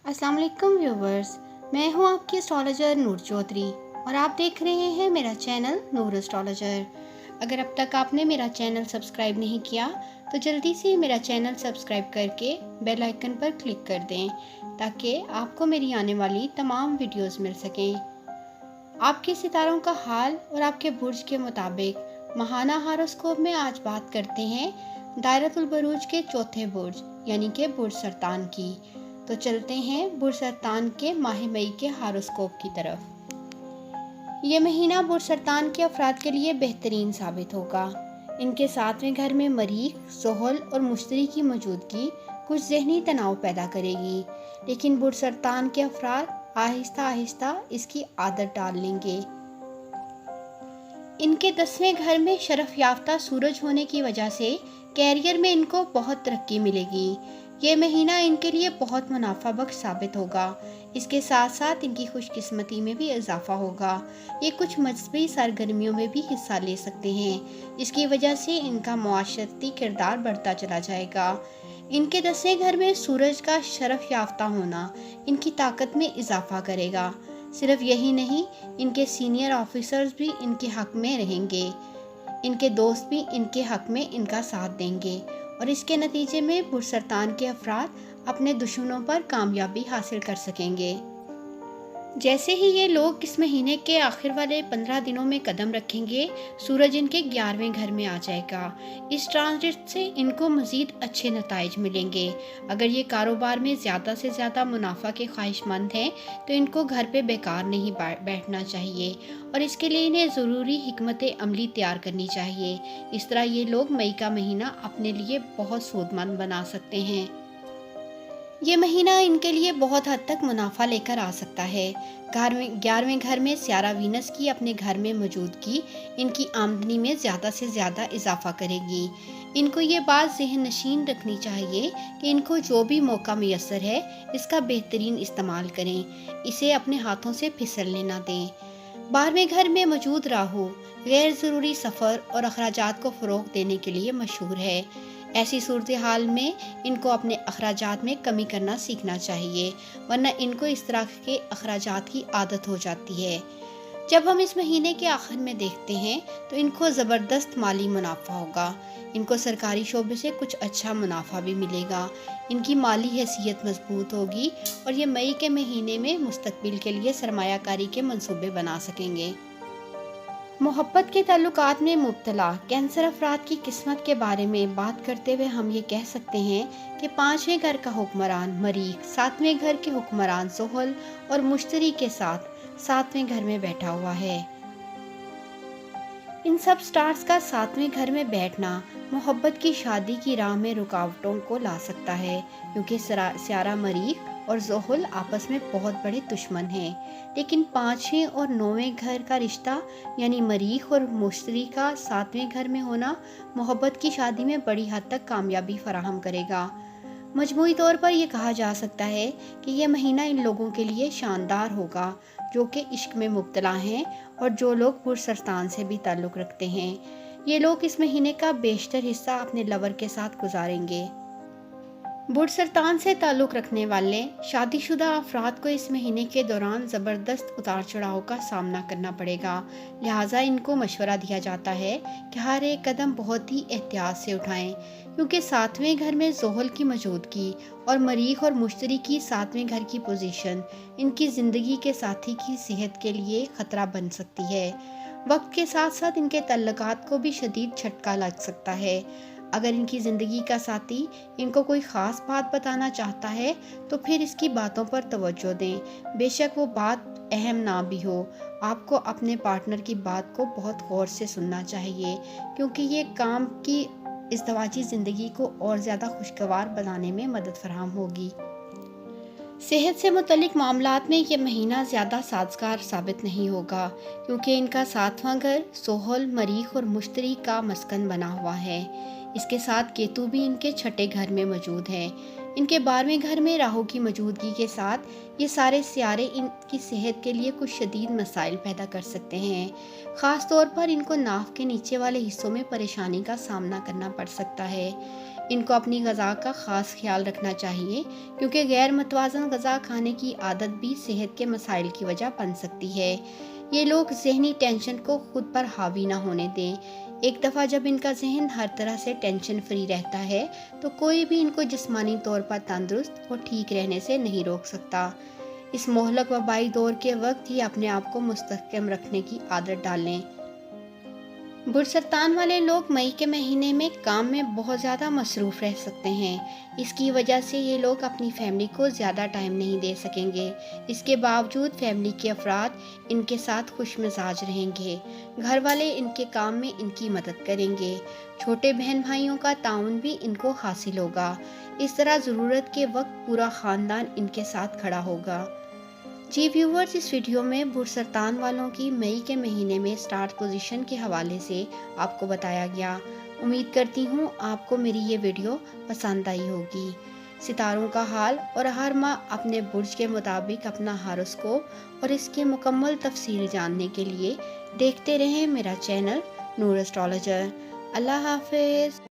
अस्सलाम वालेकुम व्यूवर्स, मैं हूं आपकी एस्ट्रोलॉजर नूर चौधरी और आप देख रहे हैं मेरा चैनल नूर एस्ट्रोलॉजर। अगर अब तक आपने मेरा चैनल सब्सक्राइब नहीं किया तो जल्दी से मेरा चैनल सब्सक्राइब करके बेल आइकन पर क्लिक कर दें ताकि आपको मेरी आने वाली तमाम वीडियोस मिल सकें। आपके सितारों का हाल और आपके बुर्ज के मुताबिक माहाना हॉरोस्कोप में आज बात करते हैं दायरतुल बुरूज के चौथे बुर्ज यानी कि बुर्ज सरतान की। तो चलते हैं बुर्ज सरतान के माह मई के हॉरोस्कोप की तरफ। ये महीना बुर्ज सरतान के अफराद के लिए बेहतरीन साबित होगा। इनके 7वें घर में मरीख, ज़ोहल और मुश्तरी की मौजूदगी कुछ ज़हनी तनाव पैदा करेगी, लेकिन बुर्ज सरतान के अफराद आहिस्ता आहिस्ता इसकी आदत डाल लेंगे। इनके 10वें घर में शरफ याफ्ता सूरज होने की वजह से कैरियर में इनको बहुत तरक्की मिलेगी। ये महीना इनके लिए बहुत मुनाफा बख्श साबित होगा। इसके साथ साथ इनकी खुशकिस्मती में भी इजाफा होगा। ये कुछ मजहबी सरगर्मियों में भी हिस्सा ले सकते हैं, इसकी वजह से इनका मुआशरती किरदार बढ़ता चला जाएगा। इनके 10वें घर में सूरज का शरफ याफ्ता होना इनकी ताकत में इजाफा करेगा। सिर्फ यही नहीं, इनके सीनियर ऑफिसर्स भी इनके हक में रहेंगे, इनके दोस्त भी इनके हक में इनका साथ देंगे और इसके नतीजे में बुर्ज सरतान के अफराद अपने दुश्मनों पर कामयाबी हासिल कर सकेंगे। जैसे ही ये लोग इस महीने के आखिर वाले 15 दिनों में कदम रखेंगे, सूरज इनके 11वें घर में आ जाएगा। इस ट्रांजिट से इनको मज़ीद अच्छे नताइज मिलेंगे। अगर ये कारोबार में ज़्यादा से ज़्यादा मुनाफा के ख्वाहिशमंद हैं तो इनको घर पे बेकार नहीं बैठना चाहिए और इसके लिए इन्हें ज़रूरी हिकमत अमली तैयार करनी चाहिए। इस तरह ये लोग मई का महीना अपने लिए बहुत सूदमंद बना सकते हैं। ये महीना इनके लिए बहुत हद तक मुनाफा लेकर आ सकता है। 11वें घर में स्यारा वीनस की अपने घर में मौजूदगी इनकी आमदनी में ज़्यादा से ज़्यादा इजाफा करेगी। इनको ये बात ज़हन नशीन रखनी चाहिए कि इनको जो भी मौका मैसर है इसका बेहतरीन इस्तेमाल करें, इसे अपने हाथों से फिसलने ना दें। 12वें घर में मौजूद राहु गैर ज़रूरी सफ़र और अखराजात को फ़रोग़ देने के लिए मशहूर है। ऐसी सूरत हाल में इनको अपने अखराजात में कमी करना सीखना चाहिए, वरना इनको इस तरह के अखराजात की आदत हो जाती है। जब हम इस महीने के आखिर में देखते हैं तो इनको ज़बरदस्त माली मुनाफा होगा। इनको सरकारी शोबे से कुछ अच्छा मुनाफा भी मिलेगा। इनकी माली हैसियत मजबूत होगी और ये मई के महीने में मुस्तकबिल के लिए सरमायाकारी के मंसूबे बना सकेंगे। मोहब्बत के ताल्लुकात में मुब्तला कैंसर अफराद की किस्मत के बारे में बात करते हुए हम ये कह सकते हैं कि 5वें घर का हुक्मरान मरीख 7वें घर के हुक्मरान ज़ोहल और मुश्तरी के साथ 7वें घर में बैठा हुआ है। इन सब स्टार्स का 7वें घर में बैठना मोहब्बत की शादी की राह में रुकावटों को ला सकता है, क्योंकि स्यारा मरीख और ज़ोहल आपस में बहुत बड़े दुश्मन हैं। लेकिन 5वें और 9वें घर का रिश्ता यानी मरीख और मुश्तरी का 7वें घर में होना मोहब्बत की शादी में बड़ी हद तक कामयाबी फराहम करेगा। मजमूई तौर पर यह कहा जा सकता है कि यह महीना इन लोगों के लिए शानदार होगा जो कि इश्क में मुब्तला हैं और जो लोग बुर्ज सरतान से भी ताल्लुक़ रखते हैं। ये लोग इस महीने का बेशतर हिस्सा अपने लवर के साथ गुजारेंगे। बुर्ज सरतान से ताल्लुक़ रखने वाले शादीशुदा अफराद को इस महीने के दौरान ज़बरदस्त उतार चढ़ाव का सामना करना पड़ेगा, लिहाजा इनको मशवरा दिया जाता है कि हर एक कदम बहुत ही एहतियात से उठाएं, क्योंकि 7वें घर में ज़ोहल की मौजूदगी और मरीख और मुश्तरी की 7वें घर की पोजीशन इनकी ज़िंदगी के साथी की सेहत के लिए ख़तरा बन सकती है। वक्त के साथ साथ इनके तल्लुकात को भी शदीद झटका लग सकता है। अगर इनकी ज़िंदगी का साथी इनको कोई ख़ास बात बताना चाहता है तो फिर इसकी बातों पर तवज्जो दें, बेशक वो बात अहम ना भी हो। आपको अपने पार्टनर की बात को बहुत गौर से सुनना चाहिए, क्योंकि ये काम की इज़्दवाजी ज़िंदगी को और ज़्यादा खुशगवार बनाने में मदद फराहम होगी। सेहत से मुतल्लिक मामलात में ये महीना ज़्यादा साजगार साबित नहीं होगा, क्योंकि इनका 7वां घर ज़ोहल, मरीख और मुश्तरी का मस्कन बना हुआ है। इसके साथ केतु भी इनके 6ठे घर में मौजूद है। इनके 12वें घर में राहु की मौजूदगी के साथ ये सारे सियारे इनकी सेहत के लिए कुछ शदीद मसाइल पैदा कर सकते हैं। ख़ास तौर पर इनको नाक के नीचे वाले हिस्सों में परेशानी का सामना करना पड़ सकता है। ان کو اپنی غذا کا خاص خیال رکھنا چاہیے، کیونکہ غیر متوازن غذا کھانے کی عادت بھی صحت کے مسائل کی وجہ بن سکتی ہے۔ یہ لوگ ذہنی ٹینشن کو خود پر حاوی نہ ہونے دیں۔ ایک دفعہ جب ان کا ذہن ہر طرح سے ٹینشن فری رہتا ہے تو کوئی بھی ان کو جسمانی طور پر تندرست اور ٹھیک رہنے سے نہیں روک سکتا۔ اس مہلک وبائی دور کے وقت ہی اپنے آپ کو مستحکم رکھنے کی عادت ڈالیں۔ برسرطان والے لوگ مئی کے مہینے میں کام میں بہت زیادہ مصروف رہ سکتے ہیں۔ اس کی وجہ سے یہ لوگ اپنی فیملی کو زیادہ ٹائم نہیں دے سکیں گے۔ اس کے باوجود فیملی کے افراد ان کے ساتھ خوش مزاج رہیں گے۔ گھر والے ان کے کام میں ان کی مدد کریں گے۔ چھوٹے بہن بھائیوں کا تعاون بھی ان کو حاصل ہوگا۔ اس طرح ضرورت کے وقت پورا خاندان ان کے ساتھ کھڑا ہوگا۔ جی ویورز، اس ویڈیو میں برسرطان والوں کی مئی کے مہینے میں سٹارٹ پوزیشن کے حوالے سے آپ کو بتایا گیا۔ امید کرتی ہوں آپ کو میری یہ ویڈیو پسند آئی ہوگی۔ ستاروں کا حال اور ہر ماہ اپنے برج کے مطابق اپنا ہاروسکوپ اور اس کی مکمل تفصیل جاننے کے لیے دیکھتے رہیں میرا چینل نور ایسٹرولوجر۔ اللہ حافظ۔